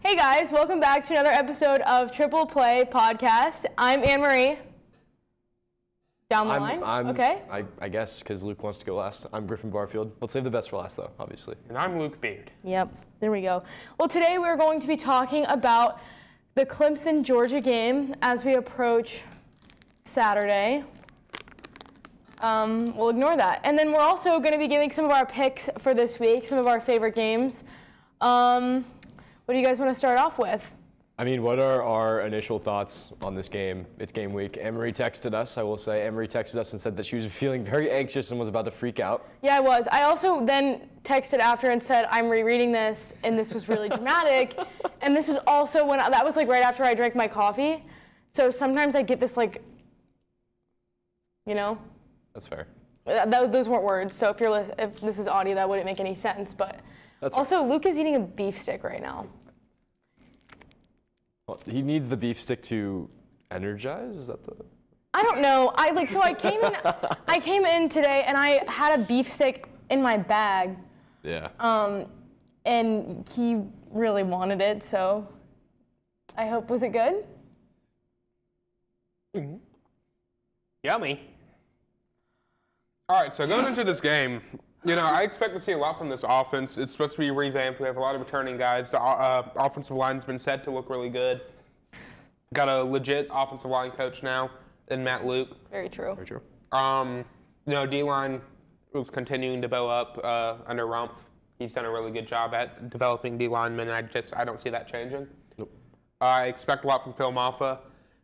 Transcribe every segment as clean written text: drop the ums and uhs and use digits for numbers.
Hey guys, welcome back to another episode of Triple Play Podcast. I'm Anne Marie. Down the line? Okay. I guess, because Luke wants to go last. I'm Griffin Barfield. Let's save the best for last, though, obviously. And I'm Luke Beard. Yep, there we go. Well, today we're going to be talking about the Clemson-Georgia game as we approach Saturday. We'll ignore that. And then we're also going to be giving some of our picks for this week, some of our favorite games. What do you guys want to start off with? I mean, what are our initial thoughts on this game? It's game week. Anne Marie texted us, I will say. Anne Marie texted us and said that she was feeling very anxious and was about to freak out. Yeah, I was. I also then texted after and said, I'm rereading this, and this was really dramatic. And this is also when, that was like right after I drank my coffee. So sometimes I get this like, you know? That's fair. Those weren't words, so if this is audio, that wouldn't make any sense. But that's also, fair. Luke is eating a beef stick right now. Well, he needs the beef stick to energize? Is that the... I don't know. So I came in today and I had a beef stick in my bag. Yeah. And he really wanted it, so I hope, was it good? Mm-hmm. Yummy. All right, so going into this game, you know, I expect to see a lot from this offense. It's supposed to be revamped. We have a lot of returning guys. The offensive line's been set to look really good. Got a legit offensive line coach now in Matt Luke. Very true. Very true. You know, D-line was continuing to bow up under Rumpf. He's done a really good job at developing D-linemen, and I don't see that changing. Nope. I expect a lot from Phil Maffa.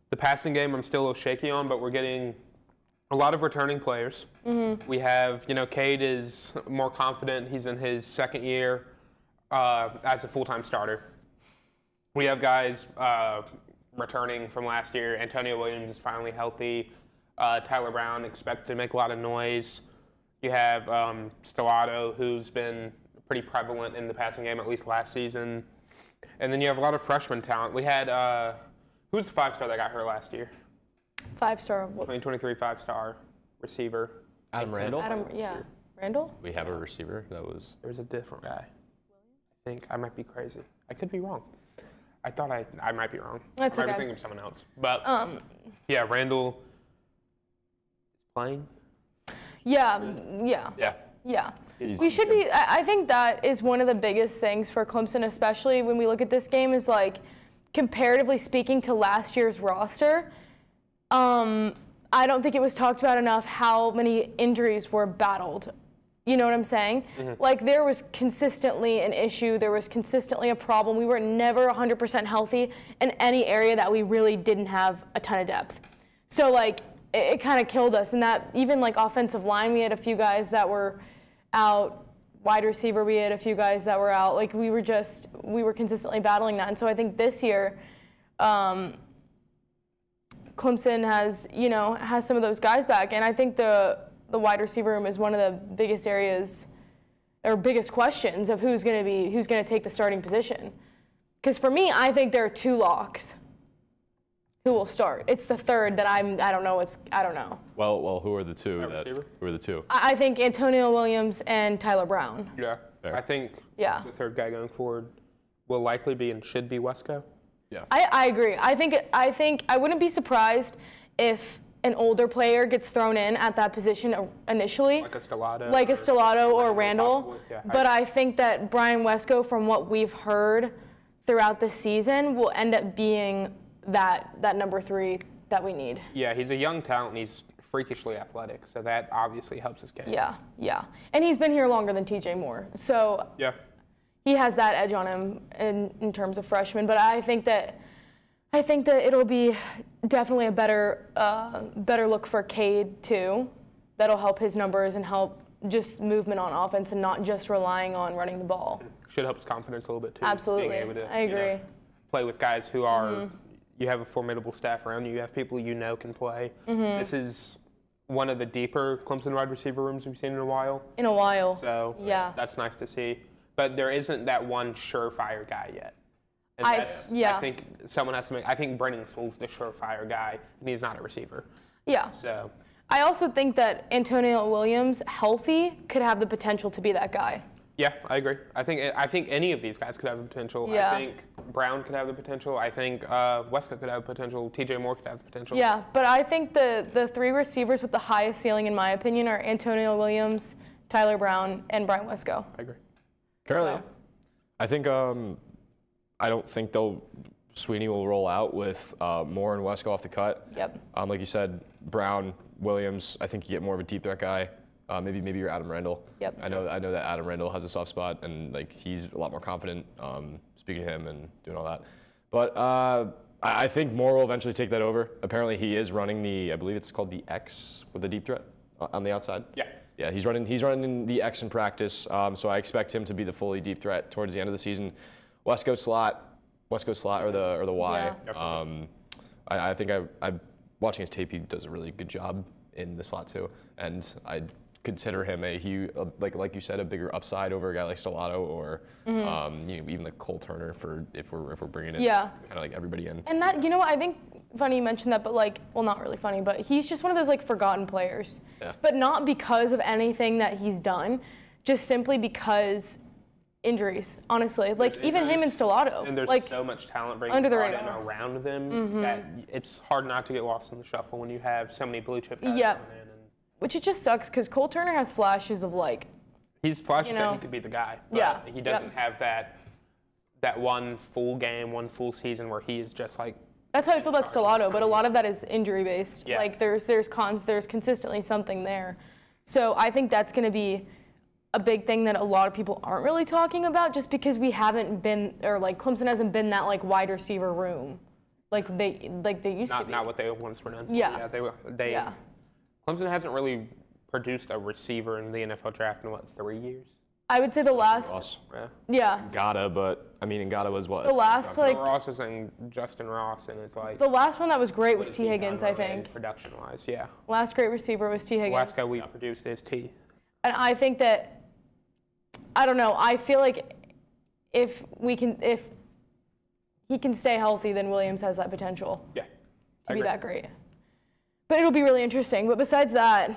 The passing game I'm still a little shaky on, but we're getting a lot of returning players. Mm-hmm. We have, you know, Cade is more confident. He's in his second year as a full-time starter. We have guys returning from last year. Antonio Williams is finally healthy. Tyler Brown expected to make a lot of noise. You have Stellato, who's been pretty prevalent in the passing game, at least last season. And then you have a lot of freshman talent. We had, who's the five-star that got hurt last year? Five-star. 2023 five-star receiver. Adam Randall? Yeah. Randall? We have a receiver that was... There was a different guy. I think I might be crazy. I could be wrong. I thought I might be wrong. That's I okay. might be thinking of someone else. But, yeah, Randall is playing. Yeah. We should be, I think that is one of the biggest things for Clemson, especially when we look at this game, is like, comparatively speaking to last year's roster, I don't think it was talked about enough how many injuries were battled. You know what I'm saying? Mm-hmm. Like, there was consistently an issue. There was consistently a problem. We were never 100% healthy in any area that we really didn't have a ton of depth. So, like, it kind of killed us. And that, even, like, offensive line, we had a few guys that were out. Wide receiver, we had a few guys that were out. Like, we were consistently battling that. And so I think this year, Clemson has some of those guys back, and I think the wide receiver room is one of the biggest areas or biggest questions of who's going to take the starting position. Because for me, I think there are two locks who will start. It's the third that I don't know. Well, who are the two? Who are the two? I think Antonio Williams and Tyler Brown. Yeah, fair. I think the third guy going forward will likely be and should be Wesco. Yeah. I agree. I think I wouldn't be surprised if an older player gets thrown in at that position initially. Like a Stellato. Like a Stellato or Randall. Yeah, but I think that Brian Wesco, from what we've heard throughout the season, will end up being that number 3 that we need. Yeah, he's a young talent and he's freakishly athletic, so that obviously helps his case. Yeah. And he's been here longer than TJ Moore. So yeah. He has that edge on him in terms of freshman, but I think that it'll be definitely a better look for Cade too. That'll help his numbers and help just movement on offense and not just relying on running the ball. Should help his confidence a little bit too. Absolutely, being able to, I agree. Play with guys who are. You have a formidable staff around you. You have people you know can play. Mm-hmm. This is one of the deeper Clemson wide receiver rooms we've seen in a while. So yeah, that's nice to see. But there isn't that one surefire guy yet. And I think someone has to make. I think Brennan Sewell's the surefire guy, and he's not a receiver. Yeah. So I also think that Antonio Williams, healthy, could have the potential to be that guy. Yeah, I agree. I think any of these guys could have the potential. Yeah. I think Brown could have the potential. I think Wesco could have the potential. TJ Moore could have the potential. Yeah, but I think the 3 receivers with the highest ceiling, in my opinion, are Antonio Williams, Tyler Brown, and Brian Wesco. I agree. Currently, So. I think I don't think Sweeney will roll out with Moore and Wesco off the cut. Yep. Like you said, Brown, Williams. I think you get more of a deep threat guy. Maybe you're Adam Randall. Yep. I know that Adam Randall has a soft spot, and like he's a lot more confident speaking to him and doing all that. But I think Moore will eventually take that over. Apparently, he is running I believe it's called the X with the deep threat on the outside. Yeah. Yeah, he's running the X in practice. So I expect him to be the fully deep threat towards the end of the season. Wesco slot or the Y. Yeah, I think I'm watching his tape. He does a really good job in the slot too, and I consider him like you said, a bigger upside over a guy like Stellato or even like Cole Turner if we're bringing in kind of like everybody in. And that, you know what, I think funny you mentioned that, but like, well, not really funny, but he's just one of those like forgotten players. Yeah. But not because of anything that he's done, just simply because injuries, honestly. Like even him and Stellato. And there's like, so much talent brought under the in radar. around them that it's hard not to get lost in the shuffle when you have so many blue chip guys Yeah. coming in. Which it just sucks because Cole Turner has flashes of like, He's flashes You that know. he could be the guy. But Yeah. he doesn't have that one full game, one full season where he is just like. that's how I feel about Stellato, but a lot of that is injury based. Yeah. Like there's consistently something there. So I think that's going to be a big thing that a lot of people aren't really talking about, just because we haven't been, or like Clemson hasn't been that like wide receiver room, like they used to be. Not what they once were known for. Yeah. They Yeah. Clemson hasn't really produced a receiver in the NFL draft in 3 years? I would say the last, Ross. Yeah. Ngata, but I mean Ngata was what? the last like Ross is saying Justin Ross, and it's like. the last one that was great was what T. has he Higgins, done I think. Production-wise, yeah. Last great receiver was T. The Higgins. last guy we've produced is T. And I think that, I don't know, I feel like if he can stay healthy, then Williams has that potential Yeah. to be that great. But it'll be really interesting. But besides that,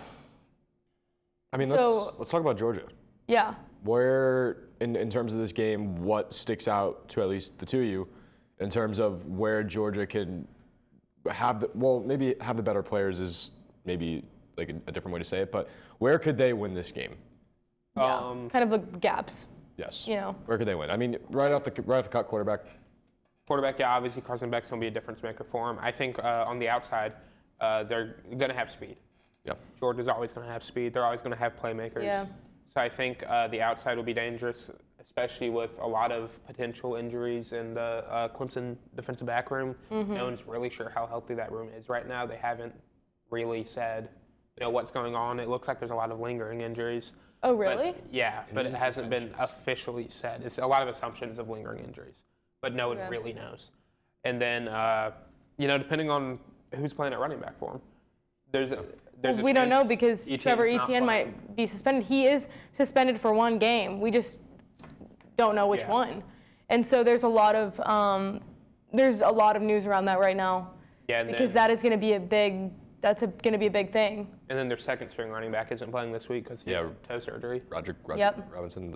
I mean, So- let's talk about Georgia. yeah. Where, in terms of this game, what sticks out to at least the two of you in terms of where Georgia can maybe have the better players is maybe like a different way to say it, but where could they win this game? Yeah. Kind of the gaps. Yes. You know. Where could they win? I mean, right off the cut, quarterback. Quarterback, yeah, obviously Carson Beck's going to be a difference maker for him. I think on the outside, they're going to have speed. Yeah. Georgia's always going to have speed. They're always going to have playmakers. Yeah. So I think the outside will be dangerous, especially with a lot of potential injuries in the Clemson defensive back room. No one's really sure how healthy that room is right now. They haven't really said, what's going on. It looks like there's a lot of lingering injuries. Oh, really? But it hasn't been officially said. It's a lot of assumptions of lingering injuries, but no one really knows. And then, depending on who's playing at running back for him, We don't know because Trevor Etienne's not Etienne playing. might be suspended. He is suspended for one game. We just don't know which one. And so there's a lot of news around that right now. Yeah, because that is going to be a big. That's going to be a big thing. And then their second string running back isn't playing this week because he had toe surgery. Roger Yep. Robinson.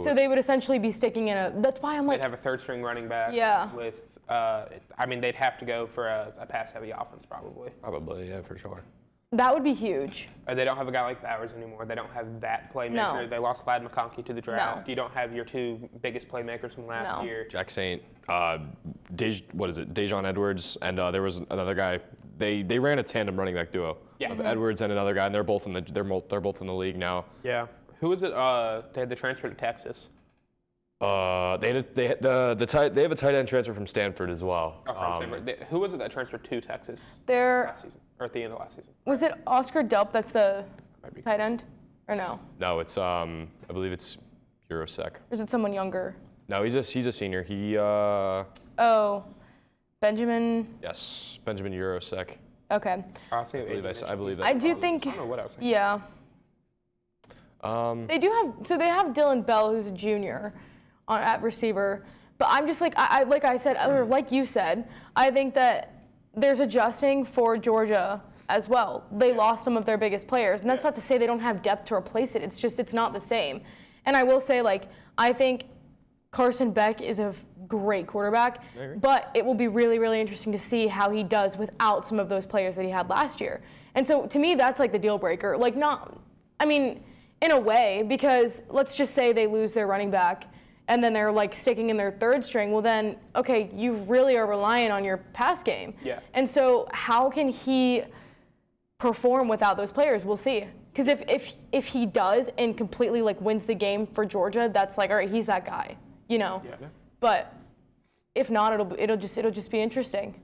So they would essentially be sticking in a. That's why I'm like. They'd have a third string running back. Yeah. With, they'd have to go for a pass heavy offense probably. Probably, yeah, for sure. That would be huge. They don't have a guy like Bowers anymore. They don't have that playmaker. No. They lost Ladd McConkey to the draft. No. You don't have your two biggest playmakers from last year. Jack Saint, Dejon Edwards, and there was another guy. They ran a tandem running back duo of Edwards and another guy, and they're both in the league now. Yeah. Who was it? They had the transfer to Texas. They have a tight end transfer from Stanford as well. Oh, from Stanford. Who was it that transferred to Texas There last season, or at the end of last season? was it Oscar Delp. That's the tight end, or no? No, it's I believe it's Eurosec. Or is it someone younger? No, he's a senior. He Oh, Benjamin. yes, Benjamin Eurosec. Okay. I believe that's. I do think. I don't know what I was thinking. Yeah. They do have. So they have Dylan Bell, who's a junior, at receiver. But I'm just like like I said, or like you said, I think that there's adjusting for Georgia as well. They lost some of their biggest players, and that's not to say they don't have depth to replace it. It's just it's not the same. And I will say, like, I think Carson Beck is a great quarterback, but it will be really, really interesting to see how he does without some of those players that he had last year. And so to me, that's like the deal breaker. Like, in a way, because let's just say they lose their running back and then they're like sticking in their third string. Well, then, okay, you really are relying on your pass game. Yeah. And so how can he perform without those players? We'll see. Because if he does and completely like wins the game for Georgia, that's like, all right, he's that guy. Yeah. But if not, it'll just be interesting.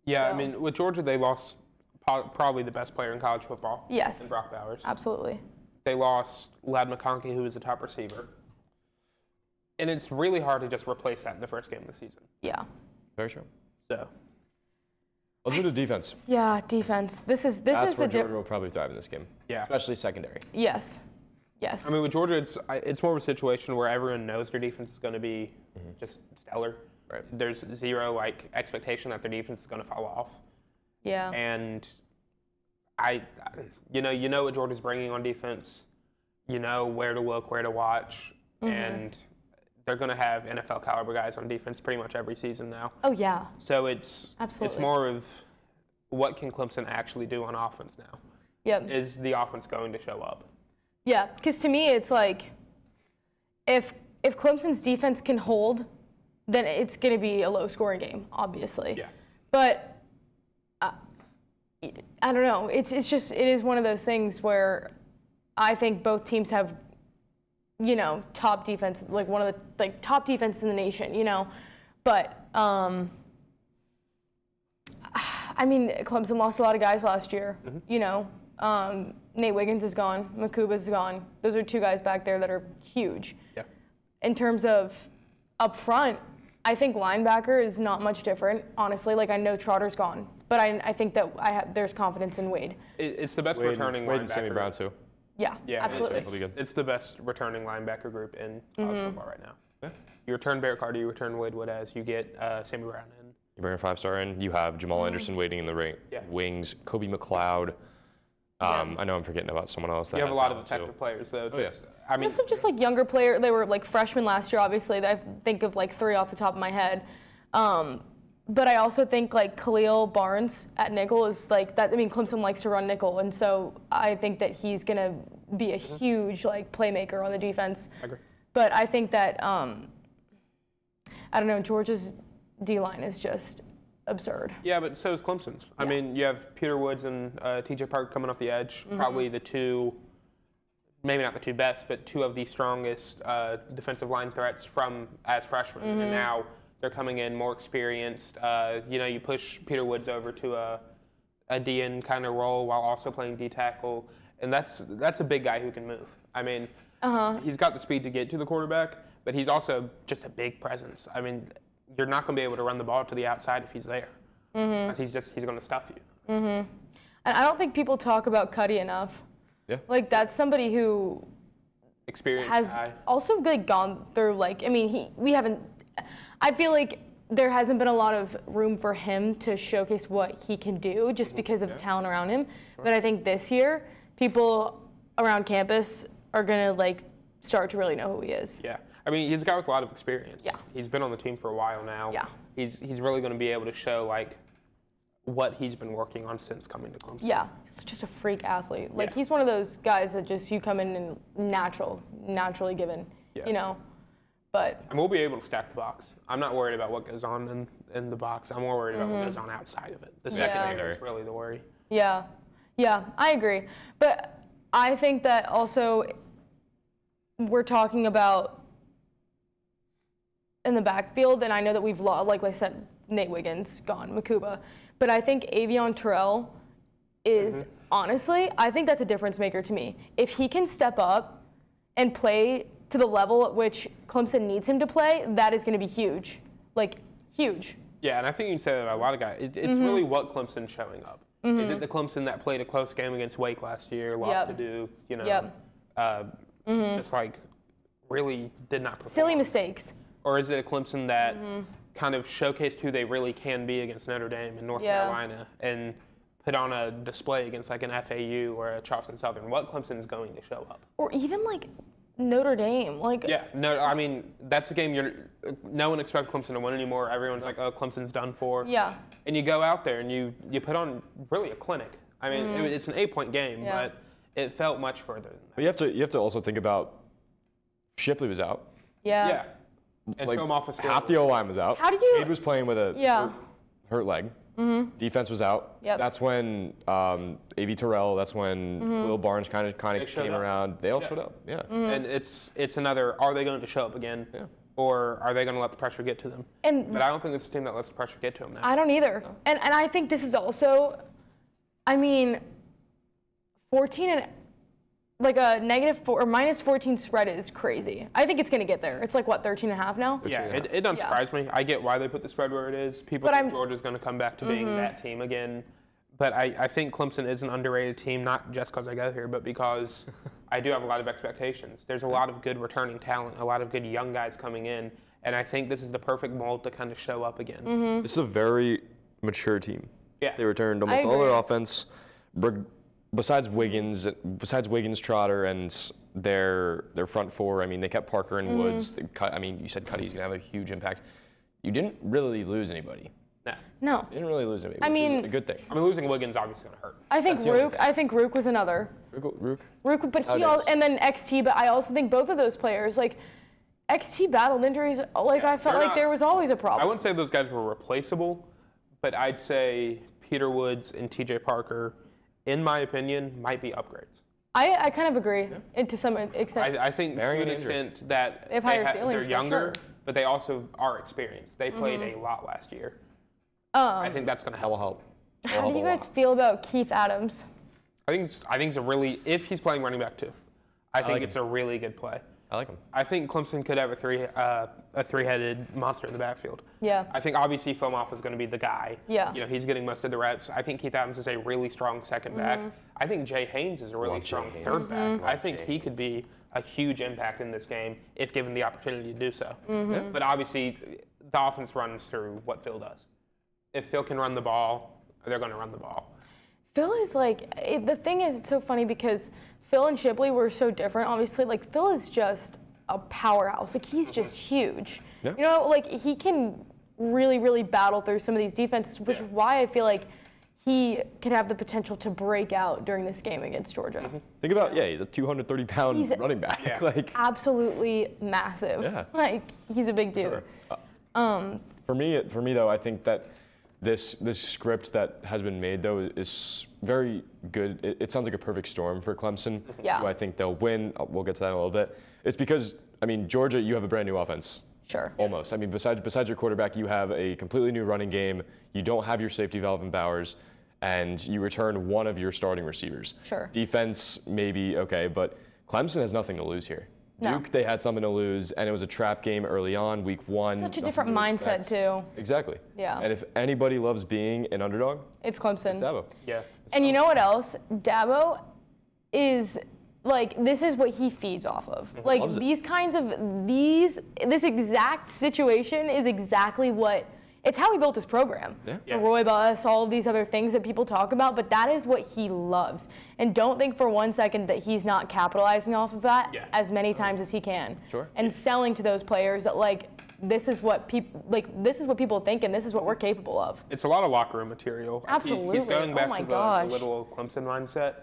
Yeah, so. I mean, with Georgia, they lost probably the best player in college football. Yes. In Brock Bowers. Absolutely. They lost Ladd McConkey, who was a top receiver. And it's really hard to just replace that in the first game of the season. Yeah. Very true. So. Let's do the defense. Yeah, defense. That's where Georgia will probably thrive in this game. Yeah. Especially secondary. Yes. I mean, with Georgia, it's more of a situation where everyone knows their defense is going to be just stellar. Right. There's zero expectation that their defense is going to fall off. Yeah. And you know what Georgia's bringing on defense. You know where to look, where to watch, and they're going to have NFL caliber guys on defense pretty much every season now. Oh yeah. So it's more of what can Clemson actually do on offense now. Yep. Is the offense going to show up? Yeah, because to me it's like if Clemson's defense can hold, then it's going to be a low-scoring game, obviously. Yeah. But I don't know. It is one of those things where I think both teams have, top defense, like one of the top defenses in the nation, But Clemson lost a lot of guys last year, Nate Wiggins is gone. Makuba's gone. Those are two guys back there that are huge. Yeah. In terms of up front, I think linebacker is not much different, honestly. Like, I know Trotter's gone, but I think that there's confidence in Wade. It's the best returning linebacker. Wade and Sammy Brown, too. Yeah, absolutely. It's the best returning linebacker group in college football right now. Yeah. You return Barrett Carter, you return Wade Woodaz, you get Sammy Brown in. You bring a 5-star in. You have Jamal Anderson waiting in the wings, Kobe McLeod. I know I'm forgetting about someone else. You have a lot of effective players, though. I mean, also just like younger player. They were like freshmen last year, obviously. I think of like 3 off the top of my head. But I also think like Khalil Barnes at nickel is like that. I mean, Clemson likes to run nickel, and so I think that he's gonna be a huge like playmaker on the defense. I agree. But I think that I don't know. Georgia's D-line is just absurd. Yeah, but so is Clemson's. I mean, you have Peter Woods and TJ Park coming off the edge, probably the two, maybe not the two best, but two of the strongest defensive line threats as freshmen. And now they're coming in more experienced. You push Peter Woods over to a DN kind of role while also playing D tackle, and that's a big guy who can move. I mean, he's got the speed to get to the quarterback, but he's also just a big presence. I mean, you're not going to be able to run the ball to the outside if he's there. He's going to stuff you. And I don't think people talk about Cuddy enough. Yeah. Like, that's somebody who has also gone through, I feel like there hasn't been a lot of room for him to showcase what he can do just because of the talent around him. Sure. But I think this year, people around campus are going to, start to really know who he is. Yeah. I mean, he's a guy with a lot of experience. Yeah. He's been on the team for a while now. Yeah. He's really going to be able to show, what he's been working on since coming to Clemson. Yeah. He's just a freak athlete. He's one of those guys that just you come in and naturally given, But and we'll be able to stack the box. I'm not worried about what goes on in the box. I'm more worried about what goes on outside of it. The secondary is really the worry. Yeah. Yeah, I agree. But I think that also we're talking about in the backfield, and I know that we've lost, like I said, Nate Wiggins, gone, Makuba. But I think Avion Terrell is, honestly, I think that's a difference maker to me. If he can step up and play to the level at which Clemson needs him to play, that is going to be huge. Huge. Yeah, and I think you can say that about a lot of guys. It's really what Clemson's showing up. Is it the Clemson that played a close game against Wake last year, lost to Duke, just really did not perform? Silly mistakes. Or is it a Clemson that kind of showcased who they really can be against Notre Dame and North Carolina and put on a display against an FAU or a Charleston Southern? What Clemson is going to show up? Or even Notre Dame. Like, Yeah, no, I mean, that's a game no one expects Clemson to win anymore. Everyone's like, oh, Clemson's done for. yeah. And you go out there and you put on really a clinic. I mean, it's an 8-point game, Yeah. but it felt much further than that. But you have to also think about Shipley was out. Yeah. Yeah. And Like, film off a still. half the O-line was out. How do you- Cade was playing with a Yeah. hurt leg. Defense was out. Yep. That's when A.V. Terrell, that's when Will Barnes kind of showed came up. around. They all showed up. Yeah. And it's another, are they going to show up again? Yeah. Or are they going to let the pressure get to them? And But I don't think this is a team that lets the pressure get to them now. I don't either. And I think this is also, I mean, 14 and like a -4 or -14 spread is crazy. I think it's going to get there. It's like, what, 13.5 now? Yeah, 13.5. it doesn't Yeah. surprise me. I get why they put the spread where it is. People But think I'm- Georgia's going to come back to being that team again. But I think Clemson is an underrated team, not just because I go here, but because I do have a lot of expectations. There's a lot of good returning talent, a lot of good young guys coming in, and I think this is the perfect mold to kind of show up again. This is a very mature team. Yeah. They returned almost all agree. their offense. Besides Wiggins, Trotter, and their front four. I mean, they kept Parker and Woods. I mean, you said Cuddy's gonna have a huge impact. You didn't really lose anybody. No. No. You didn't really lose anybody, I which mean- is a good thing. I mean, losing Wiggins obviously going to hurt. I think That's the only Rook. I think Rook was another. Rook. Rook, but he Nowadays. also, and then XT. But I also think both of those players, like XT, battled injuries. Like Yeah, I felt they're like not- there was always a I problem. wouldn't say those guys were replaceable, but I'd say Peter Woods and TJ Parker, in my opinion, might be upgrades. I kind of agree and to some extent. I think Bearing to an an injury. extent that They have higher ceilings, they're for younger, sure. but they also are experienced. They played a lot last year. I think that's going to That will help. help. How do you guys feel about Keith Adams? I think it's a really, if he's playing running back too, I think like it's a really good play. I like him. I think Clemson could have a three-headed monster in the backfield. Yeah. I think obviously Fomoff is going to be the guy. Yeah. You know, he's getting most of the reps. I think Keith Adams is a really strong second back. I think Jay Haynes is a really Love Jay strong Haynes. third back. I Love think Jay he could be a huge impact in this game if given the opportunity to do so. But obviously, the offense runs through what Phil does. If Phil can run the ball, they're going to run the ball. Phil is like, the thing is, it's so funny because Phil and Shipley were so different. Obviously, like Phil is just a powerhouse. Like he's just huge. Yeah. You know, like he can really, really battle through some of these defenses, which is why I feel like he could have the potential to break out during this game against Georgia. Think about, he's a 230-pound He's- running back. Yeah. Like, Absolutely massive. Yeah. Like he's a big dude. sure. For me though, I think that this script that has been made though is very good. It sounds like a perfect storm for Clemson. Yeah. Who I think they'll win. We'll get to that in a little bit. It's because Georgia, you have a brand new offense. Sure. Almost. Besides your quarterback, you have a completely new running game. You don't have your safety valve in Bowers, and you return one of your starting receivers. Sure. Defense maybe okay, but Clemson has nothing to lose here. No. Duke, they had something to lose, and it was a trap game early on, week 1. Such a nothing different to mindset expect. too. Exactly. Yeah. And if anybody loves being an underdog, It's Clemson. it's Dabo. Yeah. And you know what else? Dabo is like, this is what he feeds off of. Like Loves it. this exact situation is exactly it's how he built his program. Yeah. The Roy Bus, all of these other things that people talk about, but that is what he loves. And don't think for one second that he's not capitalizing off of that as many times as he can. Sure. And selling to those players that this is what people think and this is what we're capable of. It's a lot of locker room material. Absolutely. He's going Oh back my to the gosh. little Clemson mindset.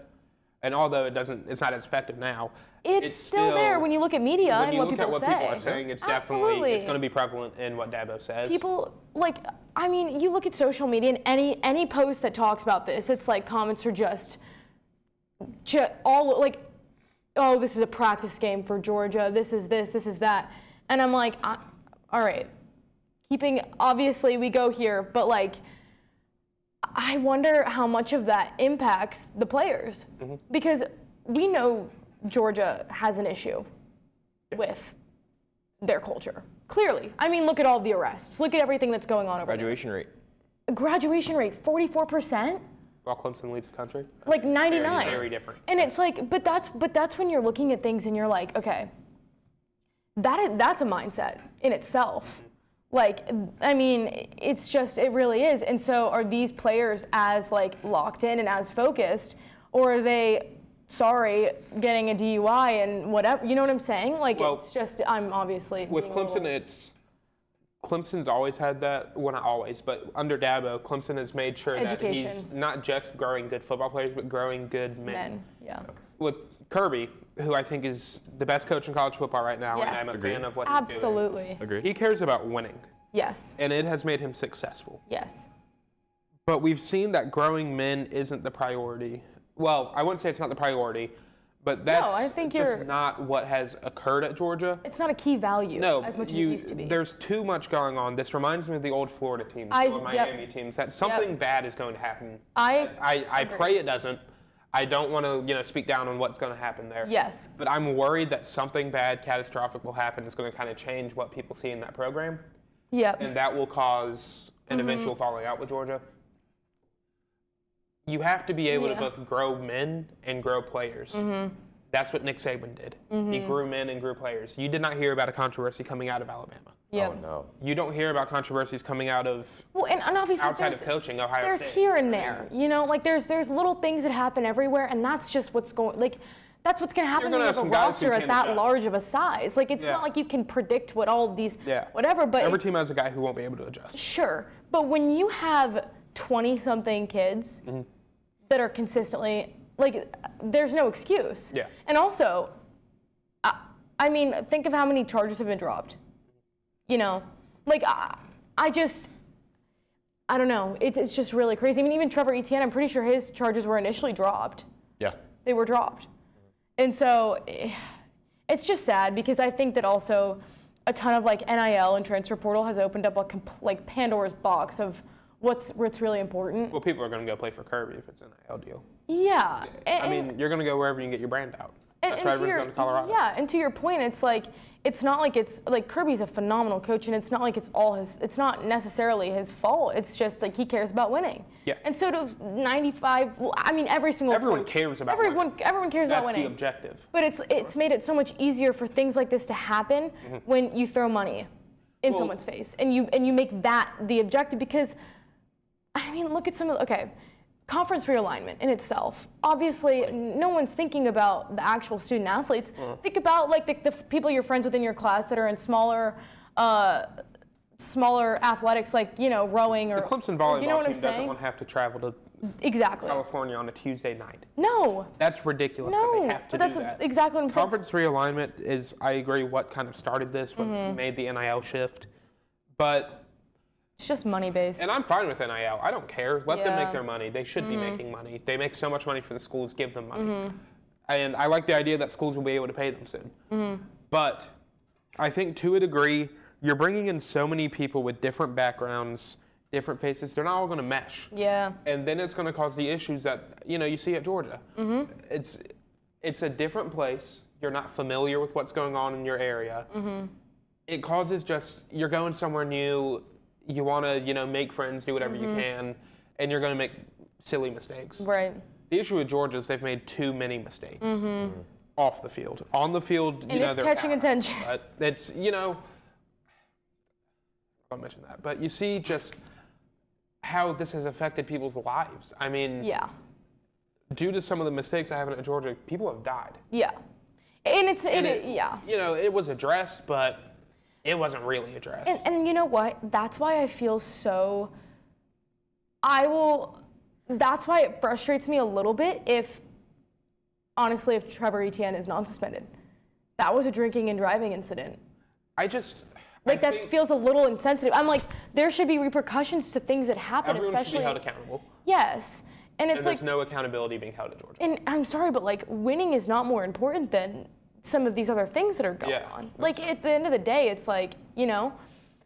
And although it's not as effective now, It's still there when you look at media when and you what look people at what say. people are saying, it's definitely Absolutely. it's going to be prevalent in what Dabo says. People you look at social media and any post that talks about this, it's like comments are just all like, oh, this is a practice game for Georgia. This is that, and I'm like, all right, obviously we go here, but like, I wonder how much of that impacts the players because we know Georgia has an issue with their culture. Clearly. I mean, look at all the arrests. Look at everything that's going on over Graduation rate. there. Graduation rate, 44%? While Clemson leads the country. Like 99. Very, very different. And it's like, but that's when you're looking at things and you're like, okay, that's a mindset in itself. Like, I mean, it really is. And so are these players as like locked in and as focused, or are they sorry, getting a DUI and whatever. You know what I'm saying? Like, Well, it's just, I'm obviously with being a Clemson, little- Clemson's always had that. Well, not always, but under Dabo, Clemson has made sure that he's Education. not just growing good football players, but growing good men. men. Yeah. With Kirby, who I think is the best coach in college football right now, and Yes. I'm a Agreed. fan of what he's doing. Absolutely. Agreed. He cares about winning, Yes. and it has made him successful. Yes. But we've seen that growing men isn't the priority. Well, I wouldn't say it's not the priority, but that's I think just you're- not what has occurred at Georgia. It's not a key value No, as much as it used to be. There's too much going on. This reminds me of the old Florida teams, I- the Miami teams. That something bad is going to happen. I I pray it doesn't. I don't want to speak down on what's going to happen there. Yes. But I'm worried that something bad, catastrophic will happen. It's going to kind of change what people see in that program, Yep. and that will cause an eventual falling out with Georgia. You have to be able to Yeah. both grow men and grow players. That's what Nick Saban did. He grew men and grew players. You did not hear about a controversy coming out of Alabama. Yep. Oh no. You don't hear about controversies coming out of Well, and obviously outside there's, of coaching, Ohio there's State. here and there, like there's little things that happen everywhere, and that's just what's going, like, that's what's going to happen You're when gonna you have a have some guys who roster at can that adjust. large of a size. Like, it's Yeah. not like you can predict what all of these, Yeah. whatever, but Every it's- team has a guy who won't be able to adjust. Sure, but when you have 20-something kids that are consistently, like, there's no excuse. Yeah. And also, I mean, think of how many charges have been dropped. Like, I don't know. It's just really crazy. I mean, even Trevor Etienne, I'm pretty sure his charges were initially dropped. Yeah. They were dropped. And so it's just sad because I think that also a ton of like NIL and transfer portal has opened up like Pandora's box of what's really important. Well, people are going to go play for Kirby if it's an NIL deal. Yeah. I mean, you're going to go wherever you can get your brand out. That's why everyone's going to Colorado. Yeah, and to your point, it's not like it's like Kirby's a phenomenal coach, and it's not like it's not necessarily his fault. It's just like he cares about winning. Yeah. And so to 95, well, I mean, everyone cares about everyone cares about That's winning. the objective. But it's made it so much easier for things like this to happen when you throw money in someone's face and you make that the objective, because I mean, look at conference realignment in itself. Obviously, no one's thinking about the actual student athletes. Think about like the people you're friends with in your class that are in smaller athletics, like rowing or The Clemson volleyball you know what team I'm doesn't saying? want to have to travel to Exactly. California on a Tuesday night. No. That's ridiculous that No. they have to But that's do that. exactly what I'm saying. Conference realignment is, I agree, what kind of started this, what made the NIL shift. But It's just money based. And I'm fine with NIL. I don't care. Let them Yeah. make their money. They should be making money. They make so much money for the schools. Give them money. And I like the idea that schools will be able to pay them soon. But I think to a degree, you're bringing in so many people with different backgrounds, different faces. They're not all going to mesh. Yeah. And then it's going to cause the issues that you see at Georgia. It's a different place. You're not familiar with what's going on in your area. It causes you're going somewhere new. You want to, make friends, do whatever you can, and you're going to make silly mistakes. Right. The issue with Georgia is they've made too many mistakes off the field. On the field, And it's they're catching talented, attention. But it's, I'll mention that. But you see just how this has affected people's lives. I mean, Yeah. due to some of the mistakes that happened at Georgia, people have died. Yeah. And Yeah. It was addressed, but it wasn't really addressed. And you know what? That's why I feel so. That's why it frustrates me a little bit if Trevor Etienne is non-suspended. That was a drinking and driving incident. Feels a little insensitive. I'm like, there should be repercussions to things that happen, Everyone especially. should be held accountable. Yes. And it's And like, there's no accountability being held at Georgia. and I'm sorry, but like winning is not more important than some of these other things that are going on. Like at the end of the day, it's like,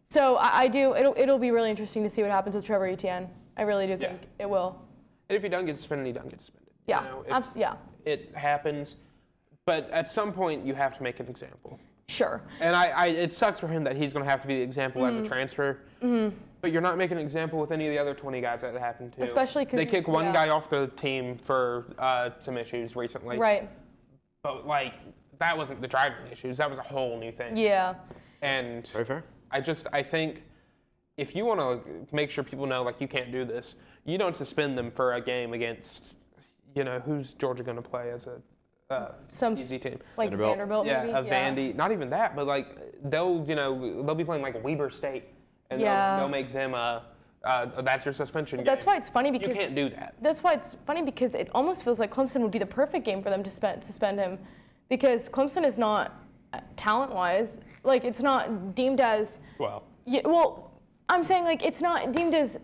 So I do. It'll be really interesting to see what happens with Trevor Etienne. I really do think it will. And if he doesn't get suspended, he doesn't get suspended. Yeah. It happens, but at some point you have to make an example. Sure. And it sucks for him that he's going to have to be the example as a transfer. But you're not making an example with any of the other 20 guys that it happened to. Especially because they kicked one guy off the team for some issues recently. Right. But that wasn't the driving issues. That was a whole new thing. Yeah. And Very fair. I think if you want to make sure people know you can't do this, you don't suspend them for a game against who's Georgia going to play as a Some easy team? like Vanderbilt Yeah, maybe? a Vandy. Not even that, but like they'll be playing like Weber State, and they'll make them that's your suspension game. That's why it's funny because you can't do that. That's why it's funny because it almost feels like Clemson would be the perfect game for them to suspend him, because Clemson is not talent-wise, like it's not deemed as Well. Yeah, well, I'm saying like it's not deemed as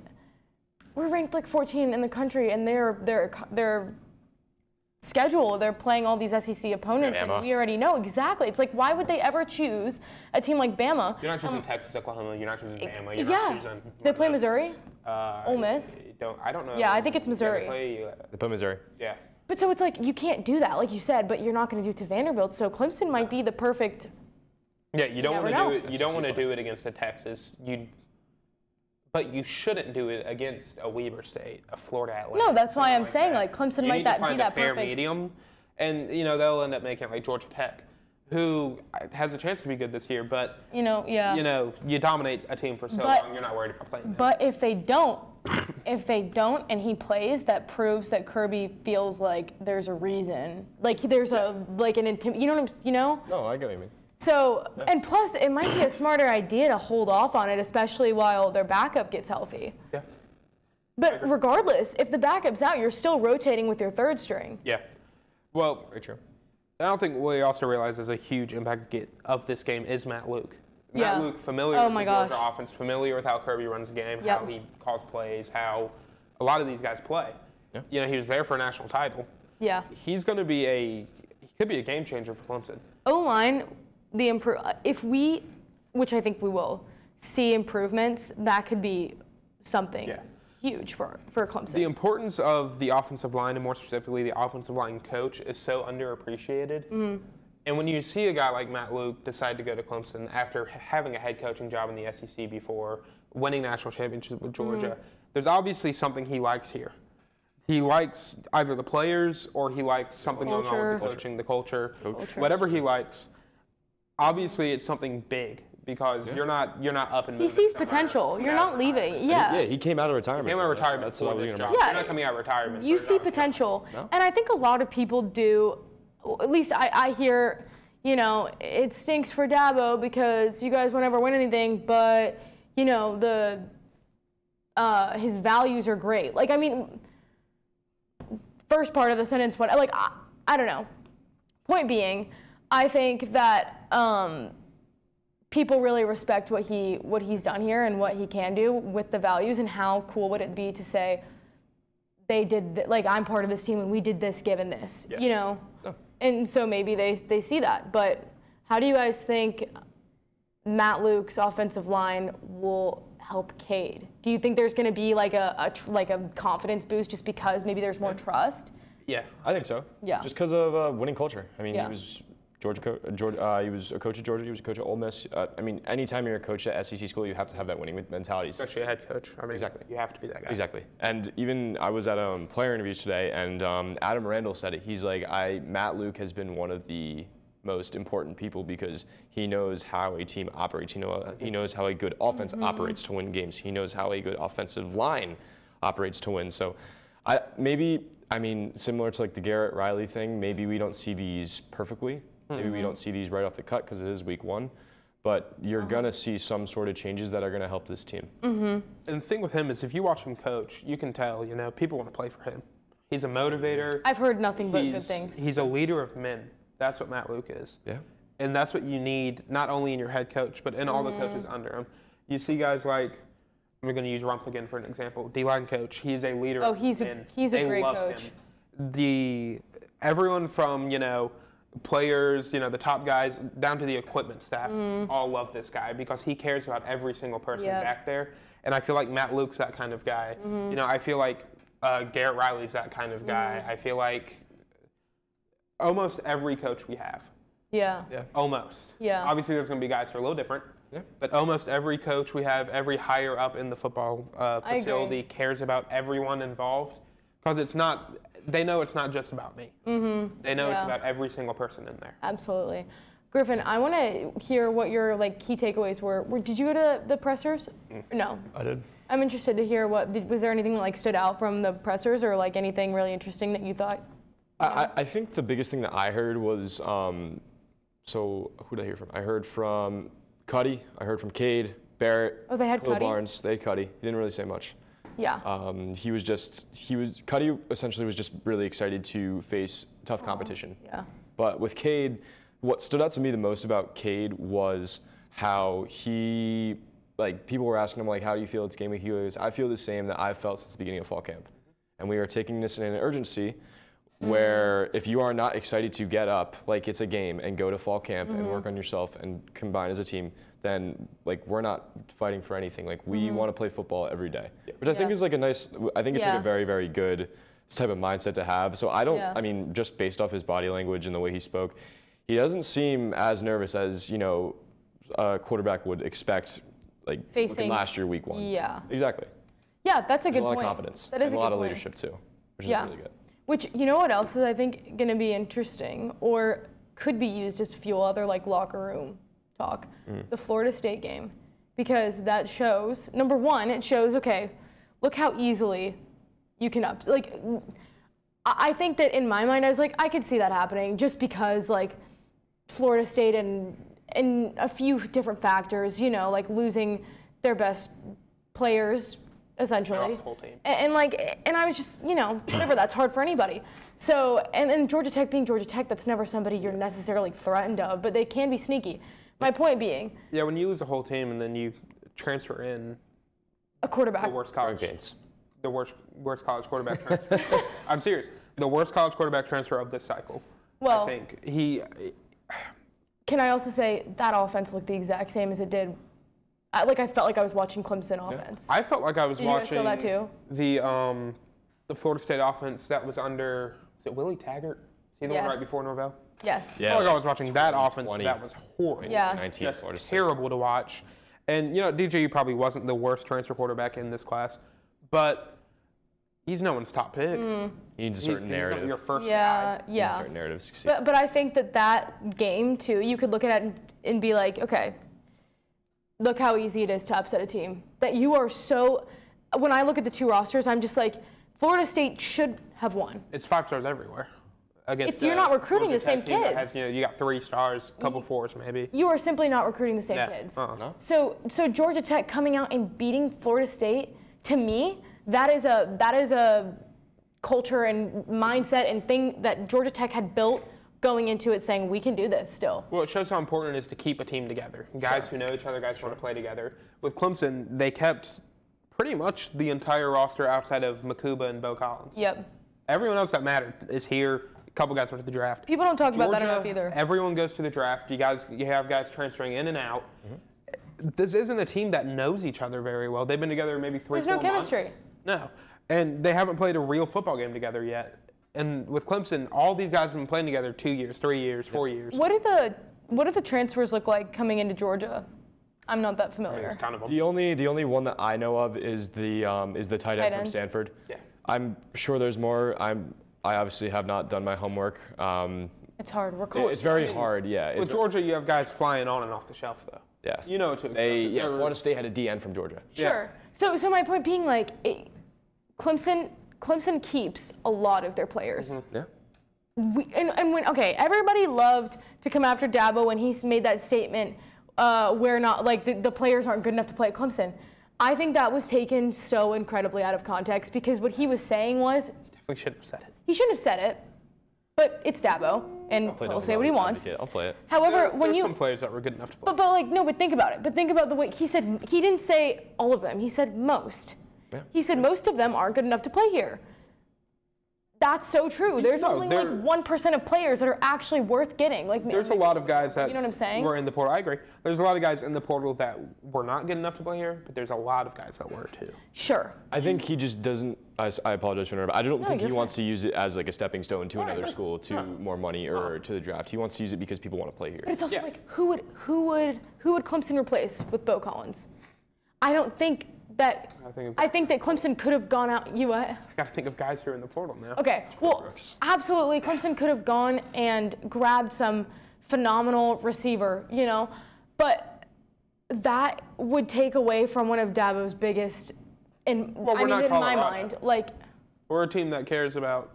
we're ranked like 14 in the country, and their schedule, they're playing all these SEC opponents, Bama. and we already know exactly. It's like, why would they ever choose a team like Bama? You're not choosing Texas, Oklahoma. You're not choosing Bama. You're Yeah, not choosing. they play Missouri, Ole Miss. I don't know. Yeah, I think it's Missouri. They play Missouri. Yeah. But so it's like you can't do that, like you said, but you're not going to do it to Vanderbilt. So Clemson might be the perfect. Yeah, you don't want to never do know. it. You don't want to do it against a Texas. But you shouldn't do it against a Weber State, a Florida Atlantic. No, that's why I'm like saying that. like Clemson You might need to be find that a fair perfect. medium, and they'll end up making it like Georgia Tech, who has a chance to be good this year, but Yeah. you dominate a team for so But- long, you're not worried about playing them. But if they don't, and he plays, that proves that Kirby feels like there's a reason, like there's an No, I get what you mean. So, and plus, it might be a smarter idea to hold off on it, especially while their backup gets healthy. Yeah. But regardless, if the backup's out, you're still rotating with your third string. Yeah. Well, Very true. I don't think we also realize is a huge impact of this game is Matt Luke. Yeah. Matt Luke, familiar Oh with my the Georgia gosh. offense, familiar with how Kirby runs the game, Yep. how he calls plays, how a lot of these guys play. Yeah. He was there for a national title. Yeah. He could be a game changer for Clemson. O-line, if we, which I think we will, see improvements, that could be something huge for Clemson. The importance of the offensive line, and more specifically the offensive line coach, is so underappreciated. Mm-hmm. And when you see a guy like Matt Luke decide to go to Clemson after having a head coaching job in the SEC before, winning national championships with Georgia, Mm-hmm. there's obviously something he likes here. He likes either the players or he likes something going on with the coaching, the culture, whatever he likes. Obviously, it's something big because you're not up and He moving sees somewhere. potential. You're not leaving. Yeah, he came out of retirement. He came out of retirement That's for what I was this gonna job. Yeah. You're not coming out of retirement. You for a see job. potential. No. And I think a lot of people do, at least I hear, it stinks for Dabo because you guys won't ever win anything, but, his values are great. Like, I mean, first part of the sentence, I don't know. Point being, I think that people really respect what he's done here and what he can do with the values, and how cool would it be to say, they did, I'm part of this team and we did this given this, No. And so maybe they see that. But how do you guys think Matt Luke's offensive line will help Cade? Do you think there's going to be like a confidence boost just because maybe there's more trust? Yeah. I think so. Yeah. Just because of winning culture. I mean, Yeah. he was he was a coach at Georgia. He was a coach at Ole Miss. I mean, anytime you're a coach at SEC school, you have to have that winning mentality. Especially a head coach. I mean, Exactly. You have to be that guy. Exactly. And even I was at player interviews today, and Adam Randall said it. He's like, Matt Luke has been one of the most important people because he knows how a team operates. He knows how a good offense operates to win games. He knows how a good offensive line operates to win. So similar to like the Garrett Riley thing, maybe we don't see these perfectly. Maybe we don't see these right off the cut because it is week one. But you're going to see some sort of changes that are going to help this team. And the thing with him is if you watch him coach, you can tell, people want to play for him. He's a motivator. I've heard nothing but good things. He's a leader of men. That's what Matt Luke is. Yeah. And that's what you need, not only in your head coach, but in all the coaches under him. You see guys like, I'm going to use Rumpf again for an example, D-line coach. He's a leader of men. He's a They great love coach. him. Everyone from, players, the top guys, down to the equipment staff, all love this guy because he cares about every single person back there. And I feel like Matt Luke's that kind of guy. I feel like Garrett Riley's that kind of guy. I feel like almost every coach we have. Yeah. Almost. Yeah. Obviously, there's going to be guys who are a little different. Yeah. But almost every coach we have, every higher up in the football facility cares about everyone involved because they know it's not just about me. They know it's about every single person in there. Absolutely. Griffin, I want to hear what your key takeaways were. Did you go to the pressers? No. I did. I'm interested to hear was there anything that stood out from the pressers or anything really interesting that you thought? I think the biggest thing that I heard was, so who did I hear from? I heard from Cuddy, I heard from Cade, Barrett, Oh, they had Khalil Cuddy? Barnes. They had Cuddy. He didn't really say much. Yeah. Cuddy essentially was just really excited to face tough competition. Yeah. But with Cade, what stood out to me the most about Cade was how he, people were asking him, how do you feel it's game week? He goes, I feel the same that I've felt since the beginning of fall camp. And we are taking this in an urgency where if you are not excited to get up, it's a game, and go to fall camp and work on yourself and combine as a team, then we're not fighting for anything. We want to play football every day, which I think is I think it's a very, very good type of mindset to have. So I mean, just based off his body language and the way he spoke, he doesn't seem as nervous as, a quarterback would expect, facing last year, week 1. Yeah. Exactly. Yeah, that's a good A lot point. of confidence. That is and a lot good of point. leadership too, which is really good. Which, you know what else is, I think, going to be interesting or could be used as fuel other locker room talk? The Florida State game. Because that shows, number one, it shows, okay, look how easily you can I think that in my mind, I was I could see that happening just because, Florida State and a few different factors, losing their best players, essentially. The whole team. And I was just, whatever, that's hard for anybody. So, and Georgia Tech being Georgia Tech, that's never somebody you're necessarily threatened of, but they can be sneaky. My point being. Yeah, when you lose a whole team and then you transfer in A quarterback. the worst college. Gains. The worst college quarterback transfer. I'm serious. The worst college quarterback transfer of this cycle. Well, I think he. Can I also say that offense looked the exact same as it did? I felt like I was watching Clemson offense. I felt like I was Did you guys watching feel that too? The Florida State offense that was under. Is it Willie Taggart? Is he the one right Yes. before Norvell? Yes. I felt like I was watching that offense. 20, That was horrid. Yeah. 19 Just Florida State. terrible to watch. And DJU probably wasn't the worst transfer quarterback in this class, but he's no one's top pick. He needs a certain He's not narrative. your first Yeah, guy. He needs yeah. a certain narrative to succeed. But I think that game too, you could look at it and be like, okay, look how easy it is to upset a team. That you are so. When I look at the two rosters, I'm just like, Florida State should have won. It's 5 stars everywhere. Against, You're not recruiting Georgia the same Tech team that kids. has, you got 3 stars, a couple 4s maybe. You are simply not recruiting the same kids. No? So Georgia Tech coming out and beating Florida State, to me, that is a culture and mindset and thing that Georgia Tech had built going into it, saying we can do this still. Well, it shows how important it is to keep a team together. Guys who know each other, guys who want to play together. With Clemson, they kept pretty much the entire roster outside of Makuba and Bo Collins. Yep. Everyone else that mattered is here. A couple guys went to the draft. People don't talk about that Georgia, enough either. Everyone goes to the draft. You have guys transferring in and out. This isn't a team that knows each other very well. They've been together maybe 3-4 months. There's no chemistry. No. And they haven't played a real football game together yet. And with Clemson, all these guys have been playing together 2 years, 3 years, 4 years. What do the transfers look like coming into Georgia? I'm not that familiar. It's kind of The only one that I know of is the tight end from end. Stanford. Yeah. I'm sure there's more. I obviously have not done my homework. It's hard. We're cold. It's very hard. Yeah. With Georgia, you have guys flying on and off the shelf, though. Yeah. You know what to expect. Florida State had a DN from Georgia. Sure. So my point being, Clemson keeps a lot of their players. Yeah. Everybody loved to come after Dabo when he made that statement where the players aren't good enough to play at Clemson. I think that was taken so incredibly out of context because what he was saying was Definitely shouldn't have said it. he shouldn't have said it, but it's Dabo and he'll say what he wants. I'll play it. However, There's some players that were good enough to play. but think about it. But think about the way he said. He didn't say all of them. He said most. Yeah. He said most of them aren't good enough to play here. That's so true. There's only 1% of players that are actually worth getting. There's a lot of guys that you know what I'm saying? were in the portal. I agree. There's a lot of guys in the portal that were not good enough to play here, but there's a lot of guys that were too. Sure. I think he just doesn't. I apologize for interrupting. I don't think he you're wants to use it as a stepping stone to another school, to more money, or to the draft. He wants to use it because people want to play here. But it's also who would Clemson replace with Bo Collins? I don't think that. I think that Clemson could have gone out. You what? I got to think of guys who are in the portal now. Okay. Well, absolutely. Clemson could have gone and grabbed some phenomenal receiver, you know, but that would take away from one of Dabo's biggest, in my mind, like. We're a team that cares about,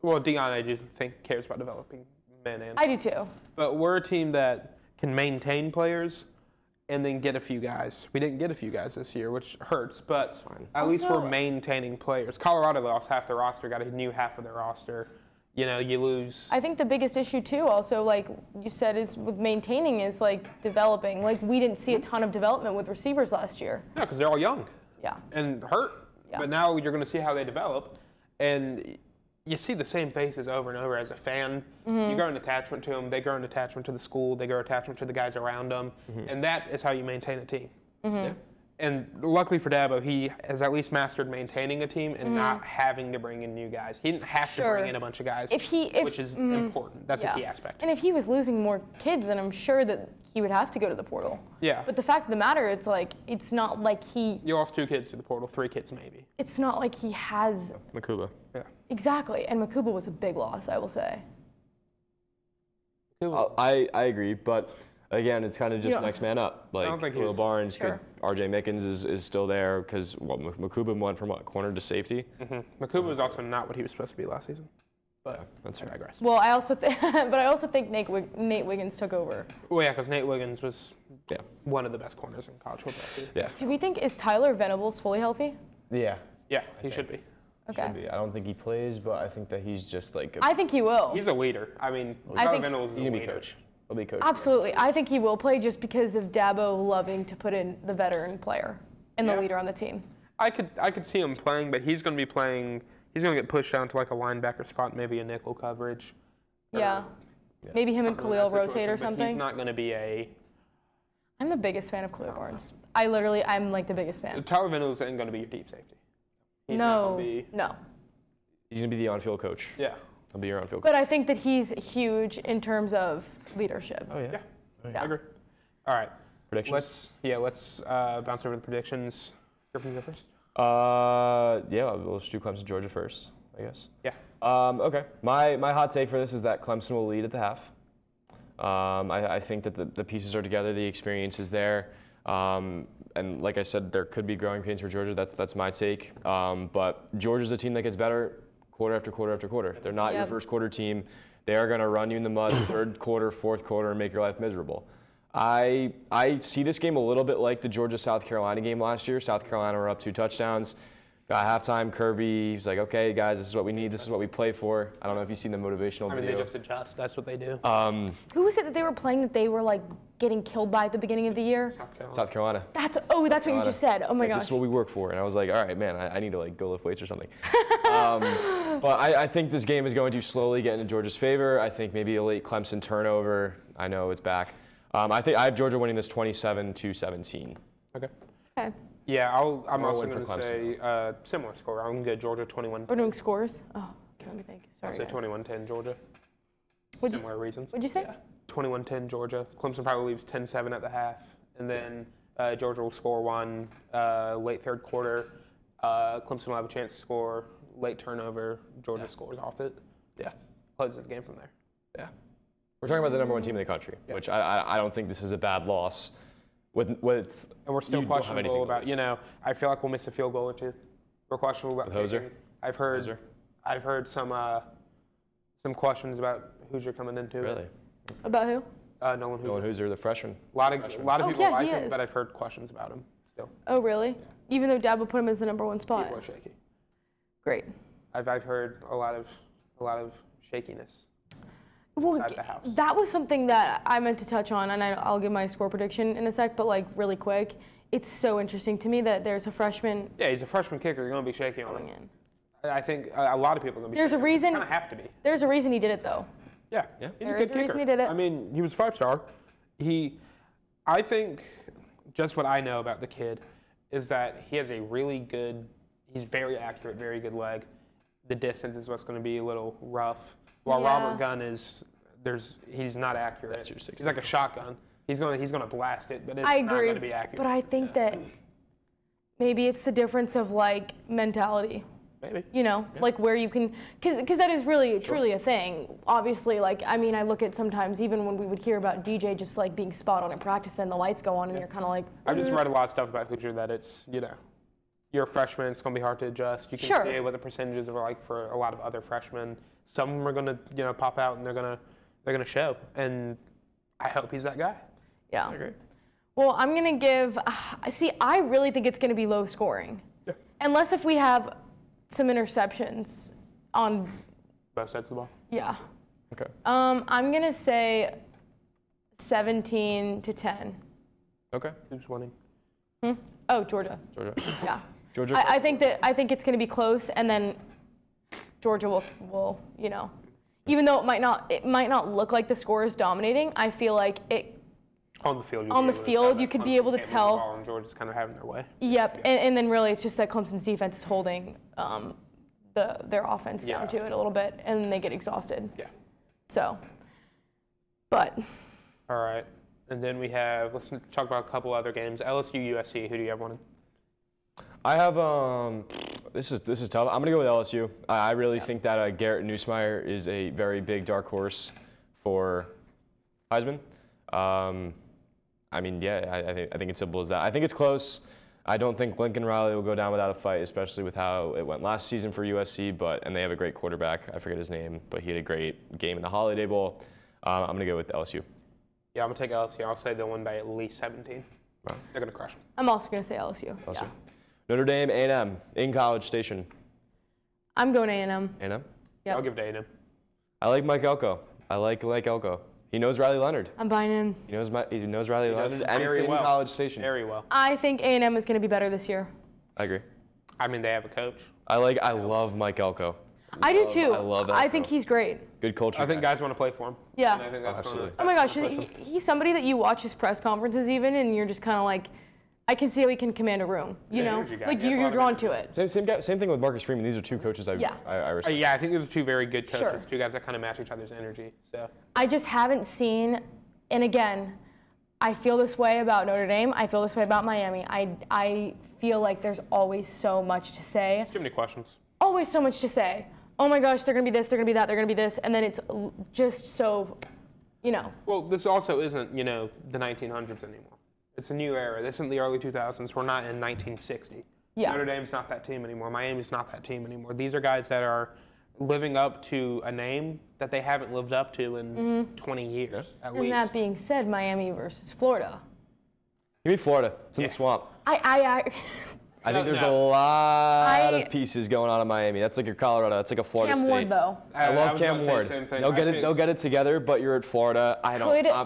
well, Deion, I do think, cares about developing men and. I do too. But we're a team that can maintain players and then get a few guys. We didn't get a few guys this year, which hurts, but fine. At least we're maintaining players. Colorado lost half their roster, got a new half of their roster. You know, you lose. I think the biggest issue too, also, like you said, is with maintaining is like developing. Like we didn't see a ton of development with receivers last year. Yeah, because they're all young. Yeah. And hurt. Yeah. But now you're going to see how they develop, and you see the same faces over and over as a fan. You grow an attachment to them. They grow an attachment to the school. They grow attachment to the guys around them, and that is how you maintain a team. Yeah. And luckily for Dabo, he has at least mastered maintaining a team and not having to bring in new guys. He didn't have to bring in a bunch of guys, which is important. That's a key aspect. And if he was losing more kids, then I'm sure that he would have to go to the portal. Yeah. But the fact of the matter, it's like, it's not like he... You lost 2 kids to the portal, 3 kids maybe. It's not like he has... Makuba. Yeah. Exactly. And Makuba was a big loss, I will say. I agree, but... Again, it's kind of just next man up. Like Khalil Barnes, R.J. Mickens is still there because Makuba went from corner to safety. Makuba was also not what he was supposed to be last season. But that's right. I digress. Well, I also think Nate Wiggins took over. Well, yeah, because Nate Wiggins was one of the best corners in college football. Yeah. Do we think is Tyler Venables fully healthy? Yeah. Yeah, he should be. Okay. Should be. I don't think he plays, but I think that he's just like. I think he will. He's a leader. I mean, Tyler Venables is a leader. Coach. He'll be coach. Absolutely. I think he will play just because of Dabo loving to put in the veteran player and the leader on the team. I could see him playing, but he's going to be playing. He's going to get pushed down to like a linebacker spot, maybe a nickel coverage. Yeah. Maybe him and Khalil rotate or something. He's not going to be a. I'm the biggest fan of Khalil Barnes. I'm like the biggest fan. Tyler Venables isn't going to be your deep safety. No. He's going to be the on-field coach. Yeah. He'll be your on-field coach. But I think that he's huge in terms of leadership. Oh, yeah. I agree. All right. Predictions? Let's bounce over the predictions. Griffin, go first. We'll just do Clemson, Georgia first, I guess. Yeah. Okay. My hot take for this is that Clemson will lead at the half. I think that the pieces are together, the experience is there. And like I said, there could be growing pains for Georgia. That's my take. But Georgia's a team that gets better quarter after quarter after quarter. They're not your first quarter team. They are going to run you in the mud third quarter, fourth quarter, and make your life miserable. I see this game a little bit like the Georgia-South Carolina game last year. South Carolina were up 2 touchdowns. Got halftime, Kirby, he's like, okay, guys, this is what we need. This is what we play for. I don't know if you've seen the motivational video. They just adjust. That's what they do. Who was it that they were playing that they were like getting killed by at the beginning of the year? South Carolina. That's what you just said. Oh my gosh. This is what we work for. And I was like, all right, man, I need to like go lift weights or something. But I think this game is going to slowly get into Georgia's favor. I think maybe a late Clemson turnover. I know it's back. I have Georgia winning this 27-17. Okay. Yeah, I'm also going to say similar score. I'm going to go Georgia 21. We're doing scores? Oh, let me think. Sorry, I'll say 21-10 Georgia. Similar reasons. What'd you say? Yeah. 21-10 Georgia. Clemson probably leaves 10-7 at the half. And then Georgia will score one late third quarter. Clemson will have a chance to score late turnover. Georgia scores off it. Yeah. Closes the game from there. Yeah. We're talking about the number 1 team in the country, which I don't think this is a bad loss. And we're still questionable about, I feel like we'll miss a field goal or two. We're questionable about Hoser. I've heard some questions about Hoosier coming into. Really? About who? Nolan Hoosier. Nolan Hoosier, the freshman. A lot of people like him, but I've heard questions about him still. Oh, really? Yeah. Even though Dabo put him as the number 1 spot. People are shaky. Great. I've heard a lot of shakiness. Well, that was something that I meant to touch on, and I'll give my score prediction in a sec, but like really quick. It's so interesting to me that there's a freshman. Yeah, he's a freshman kicker. You're going to be shaky on him. I think a lot of people are going to be There's shaky. a reason. Kind of have to be. There's a reason he did it, though. Yeah. He's a good kicker. There's a reason he did it. I mean, he was 5-star. I think just what I know about the kid is that he has a really good, he's very accurate, very good leg. The distance is what's going to be a little rough. While Robert Gunn he's not accurate. He's like a shotgun. He's going to blast it, but it's not going to be accurate. But I think that maybe it's the difference of like mentality. Maybe. You know, like where you can, because that is really truly a thing. Obviously, like, I mean, I look at sometimes even when we would hear about DJ just like being spot on in practice, then the lights go on and you're kind of like. I've just read a lot of stuff about Hoosier that it's, you're a freshman, it's going to be hard to adjust. You can see what the percentages are like for a lot of other freshmen. Some of them are going to, pop out and they're going to show. And I hope he's that guy. Yeah. I agree. Well, I'm going to give, I really think it's going to be low scoring. Yeah. Unless if we have some interceptions on both sides of the ball. Yeah. Okay. I'm going to say 17-10. Okay. Who's winning? Oh, Georgia. Georgia. Yeah. Georgia. I think it's going to be close, and then Georgia will, even though it might not look like the score is dominating, I feel like it. On the field, you could be able to tell. And Georgia's kind of having their way. Yep, yeah. And then really it's just that Clemson's defense is holding their offense down to it a little bit, and then they get exhausted. Yeah. So, but. All right, and then let's talk about a couple other games. LSU, USC. Who do you have winning? I have this is tough. I'm gonna go with LSU. I really think that Garrett Nussmeier is a very big dark horse for Heisman. I mean, I think it's simple as that. I think it's close. I don't think Lincoln Riley will go down without a fight, especially with how it went last season for USC. And they have a great quarterback. I forget his name, but he had a great game in the Holiday Bowl. I'm gonna go with LSU. Yeah, I'm gonna take LSU. I'll say they'll win by at least 17. Wow. They're gonna crush them. I'm also gonna say LSU. LSU. Yeah. Notre Dame, A&M in College Station. I'm going A&M. A&M? Yeah, I'll give it to A&M. I like Mike Elko. I like Elko. He knows Riley Leonard. I'm buying in. He knows Riley Leonard, and it's in College Station. Very well. I think A&M is going to be better this year. I agree. I mean, they have a coach. I love Mike Elko. I do too. I love Elko. I think he's great. Good culture. I think guys want to play for him. Yeah. And I think that's absolutely. Oh my gosh, he's somebody that you watch his press conferences even, and you're just kind of like, I can see how he can command a room. You know, like you're drawn to it. Same thing with Marcus Freeman. These are two coaches I respect. Yeah, I think those are two very good coaches. Sure. Two guys that kind of match each other's energy. So I just haven't seen, and again, I feel this way about Notre Dame. I feel this way about Miami. I feel like there's always so much to say. There's too many questions. Always so much to say. Oh my gosh, they're going to be this, they're going to be that, they're going to be this, and then it's just so, Well, this also isn't, the 1900s anymore. It's a new era. This isn't the early 2000s. We're not in 1960. Yeah. Notre Dame's not that team anymore. Miami's not that team anymore. These are guys that are living up to a name that they haven't lived up to in 20 years, at least. And that being said, Miami versus Florida. Give me Florida. It's in the swamp. I think there's a lot of pieces going on in Miami. That's like your Colorado. That's like a Florida Cam State. Ward, though. I love Cam Ward. They'll get it together, but you're at Florida.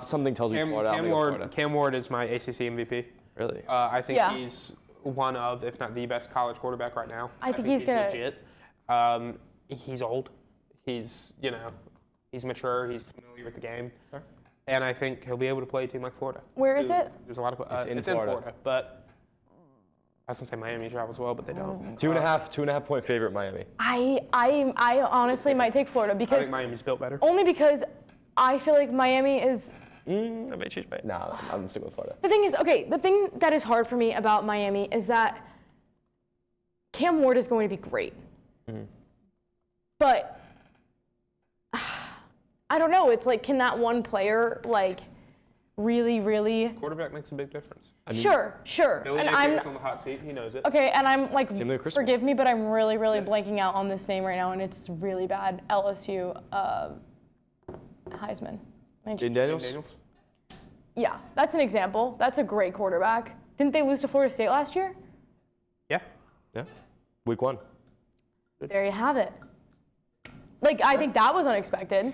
Something tells me Florida. Cam Ward is my ACC MVP. Really? I think he's one of, if not the best college quarterback right now. I think he's gonna. Legit. He's old. He's he's mature. He's familiar with the game. Sure. And I think he'll be able to play a team like Florida. Where is it? There's a lot of. It's in Florida, but. I was gonna say Miami travels well, but they don't. 2.5 point favorite Miami. I honestly might take Florida I because think Miami's built better. Only because I feel like Miami is. I may change my. Nah, I'm sticking with Florida. The thing is, the thing that is hard for me about Miami is that Cam Ward is going to be great, but I don't know. It's like, can that one player really? Quarterback makes a big difference. Sure. Billy And Napier's on the hot seat. He knows it. Okay, and I'm like, forgive me, but I'm really blanking out on this name right now, and it's really bad. LSU Heisman. Jaden Daniels? Yeah, that's an example. That's a great quarterback. Didn't they lose to Florida State last year? Yeah. Week 1. There you have it. I think that was unexpected.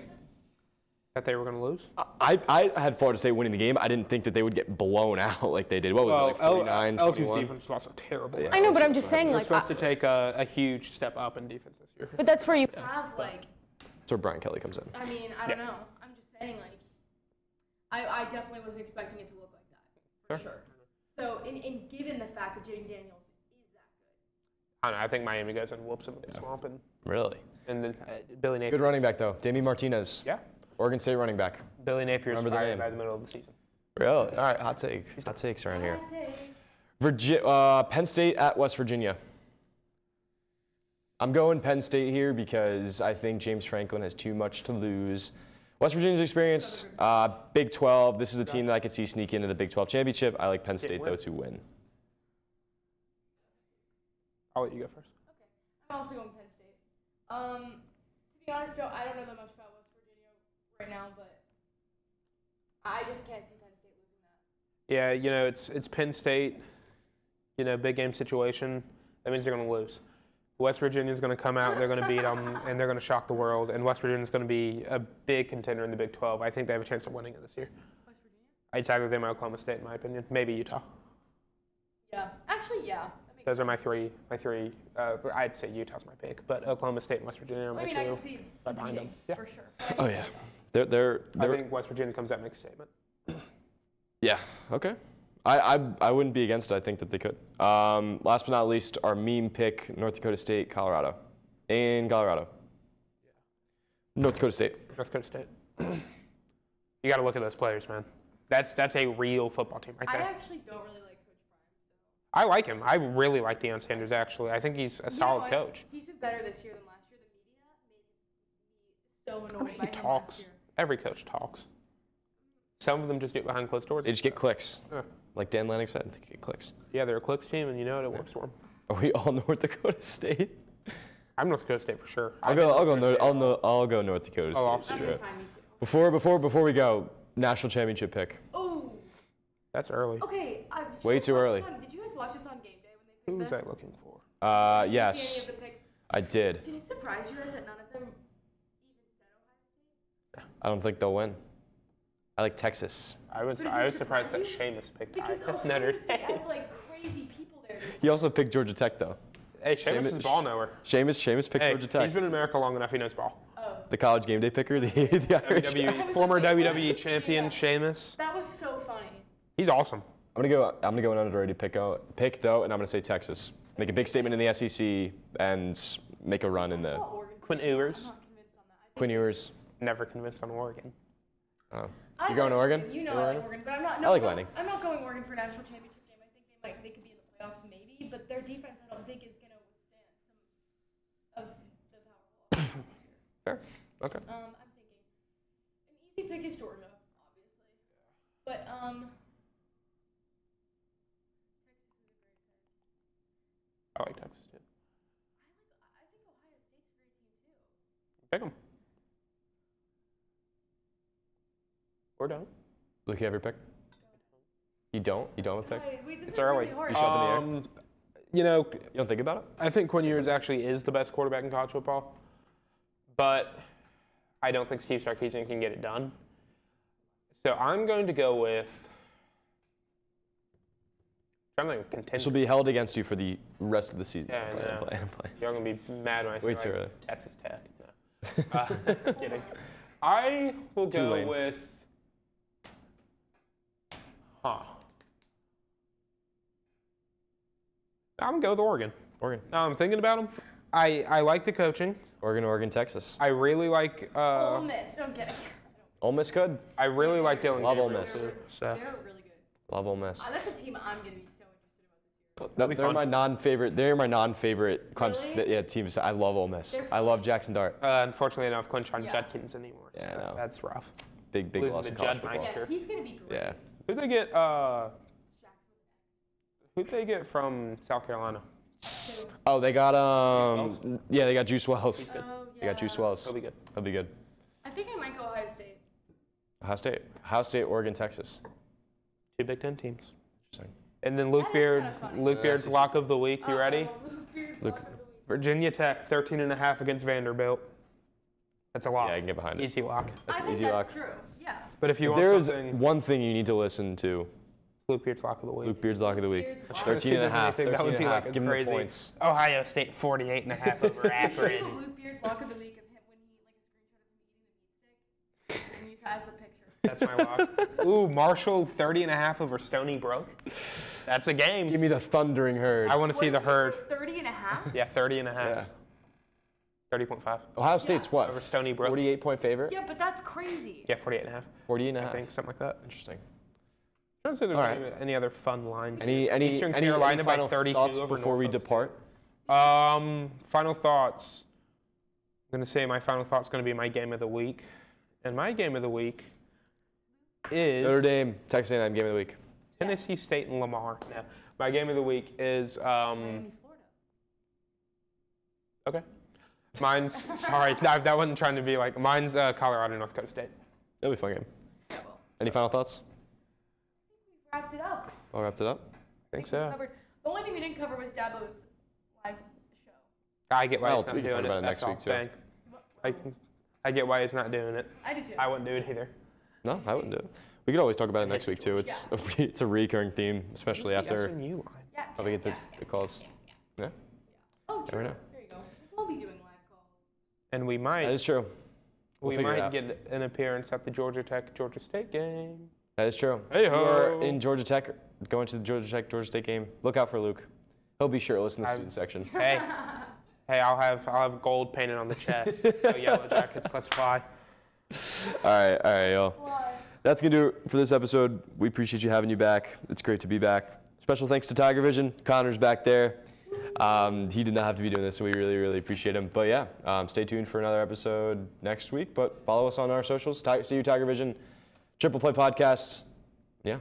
That they were going to lose? I had Florida State winning the game. I didn't think that they would get blown out like they did. What was it, 49, LSU's 21? defense was also terrible. I know, but I'm just saying, they're supposed to take a huge step up in defense this year. But that's where you have, That's where Brian Kelly comes in. I mean, I don't know. I'm just saying, I definitely wasn't expecting it to look like that, for sure. So, and given the fact that Jaden Daniels is that good. I don't know. I think Miami goes and whoops them in the swamp. Really? And then Billy Napier. Good running back, though. Damian Martinez. Yeah. Oregon State running back. Billy Napier's fired by the middle of the season. Really? All right, hot take. Hot takes around here. Penn State at West Virginia. I'm going Penn State here because I think James Franklin has too much to lose. West Virginia's experience, Big 12. This is a team that I could see sneak into the Big 12 championship. I like Penn State, though, to win. I'll let you go first. Okay. I'm also going Penn State. To be honest, Joe, I don't know that much about West Virginia right now, but I just can't see Penn State losing that. Yeah, you know, it's Penn State, you know, big game situation. That means they're going to lose. West Virginia's going to come out, they're going to beat them, and they're going to shock the world. And West Virginia's going to be a big contender in the Big 12. I think they have a chance of winning it this year. West Virginia? It's either them or Oklahoma State, in my opinion. Maybe Utah. Yeah. Actually, yeah. Those are my three. I'd say Utah's my pick, but Oklahoma State and West Virginia are my two. I can see right behind them. Yeah. for sure. Oh, yeah. They're I think West Virginia comes out and makes a statement. Yeah, okay. I wouldn't be against it. I think that they could. Last but not least, our meme pick, North Dakota State, Colorado. In Colorado. Yeah. North Dakota State. North Dakota State. You got to look at those players, man. That's a real football team right there. I actually don't really like Coach Prime. I like him. I really like Deion Sanders, actually. I think he's a solid coach. He's been better this year than last year. The media made me so annoyed He by him talks. last year. Every coach talks. Some of them just get behind closed doors. They just get clicks. Yeah. Like Dan Lanning said, they get clicks. Yeah, they're a clicks team, and you know it works for them. Are we all North Dakota State? I'm North Dakota State for sure. I'll go North Dakota State. awesome. Okay, fine, me too. Before we go, national championship pick. Oh. That's early. Okay. Way too early. Did you guys watch this on game day Who when they was picked I this? looking for? Did you see Yes, any of the picks? I did. Did it surprise you guys that none of them even said Ohio State? I don't think they'll win. I like Texas. I was But it did surprised that surprise Seamus picked Because Notre Ohio State Dame. has like crazy people there. He also picked Georgia Tech, though. Hey, Seamus is a ball knower. Seamus picked Hey, Georgia Tech. he's been in America long enough. He knows ball. Oh. The college game day picker, the Irish. Former WWE champion Seamus. That was so funny. He's awesome. I'm gonna go an underrated pick though, and I'm gonna say Texas. Make a big statement in the SEC and make a run in the Quinn Ewers. I'm not convinced on that. Quinn Ewers. Never convinced on Oregon. Oh. You're going to Oregon? You know I like Oregon, but I'm not. No, I like no, Lanning. I'm not going Oregon for a national championship game. I think they could be in the playoffs maybe, but their defense I don't think is going to withstand some of the powerful offenses this year. Fair. Okay. I'm thinking an easy pick is Georgia, obviously, but Texas is a great pick. I like Texas too. I think Ohio State's a great team too. Pick them. Or don't. Luke, you have your pick? You don't? You don't have a pick? Wait, this It's is early. really hard. You shove it in the air? You know, You don't think about it? I think Quinn Ewers actually is the best quarterback in college football, but I don't think Steve Sarkisian can get it done. So I'm going to go with. I'm going to contend. This will be held against you for the rest of the season. Yeah, I know. Play. You're going to be mad when I say Way too early. Texas Tech. No. Kidding. I will go Tulane. with. I'm going to go with Oregon. Oregon. Now I'm thinking about them. I like the coaching. Oregon, Texas. I really like. Ole Miss, don't get it. Ole Miss good. I really like Dylan Love Ole Gabriel, Miss. too, so. They're really good. Love Ole Miss. That's a team I'm going to be so interested about this year. That'll be They're fun. my non-favorite. They're my non-favorite Clemson. Really? Yeah, teams. I love Ole Miss. They're I love Jackson Dart. Unfortunately, I don't have Quinshon Yeah. Judkins anymore. Yeah, I so know. That's rough. Big Losing loss to in college Judd football. Meister. Yeah, he's going to be great. Yeah. Who'd they get? Who'd they get from South Carolina? Oh, they got Wells? yeah, they got Juice Wells. He's good. Oh, They got Juice Wells. He'll be good. That'll be good. I think I might go Ohio State. Ohio State, Oregon, Texas. 2 Big Ten teams. Interesting. And then Luke That is Beard. kinda funny. Luke Beard's SEC. lock of the week. You ready? Luke- Virginia Tech 13.5 against Vanderbilt. That's a lock. Yeah, I can get behind it. Easy lock. That's I an think easy that's lock. true. Yeah. But if you If want there is something, one thing you need to listen to, Luke Beard's lock of the week. Luke Beard's lock of the week. Beard's lock. 13 and a half. That 13 would and be a half. like a Give him the crazy. points. Ohio State 48.5 over You should Akron. do Luke Beard's lock of the week of him when he like a screenshot of him eating the meat stick, and he has the picture. That's my lock. Ooh, Marshall 30.5 over Stony Brook. That's a game. Give me the thundering herd. I want to see the herd. 30.5. Yeah, 30.5. Yeah. 30.5. Ohio State's what? Over Stony Brook. 48-point favorite? Yeah, but that's crazy. Yeah, 48.5. 48 and a I half. think something like that. Interesting. I'm trying to see if All there's right. any other fun lines. Any Eastern Carolina by final 32 thoughts over before we Norfolk depart? Final thoughts. I'm going to say my final thought's going to be my game of the week. And my game of the week is... Notre Dame, Texas A&M game of the week. Tennessee State and Lamar. No. My game of the week is... Miami, Florida. Okay. Mine's... sorry, that wasn't trying to be like... Mine's Colorado, North Dakota State. That'll be a fun game. Yeah, well, Any final thoughts? we wrapped it up. All wrapped it up? I think We so. covered, the only thing we didn't cover was Dabo's live show. I get why Well, he's not we can talk doing about it. it That's next week, all. too. Dang. I get why he's not doing it. I do too. I wouldn't do it either. No, I wouldn't do it. We could always talk about it next week, too. It's a recurring theme, especially What's the after SMU line? Yeah, we get the calls. Yeah, Oh, never true. know. There you go. We'll be doing live calls. And we That might is true. We'll we figure it might out. get an appearance at the Georgia State game. That is true. Hey-ho. If you are in Georgia Tech, going to the Georgia State game, look out for Luke. He'll be shirtless in the student section. Hey, I'll have gold painted on the chest. No Yellow Jackets, let's fly. All right, y'all. That's going to do it for this episode. We appreciate you having you back. It's great to be back. Special thanks to Tigervision. Connor's back there. He did not have to be doing this, so we really, really appreciate him. But yeah, stay tuned for another episode next week. But follow us on our socials. See you, Tigervision. Triple Play Podcast. Yeah.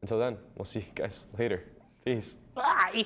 Until then, we'll see you guys later. Peace. Bye.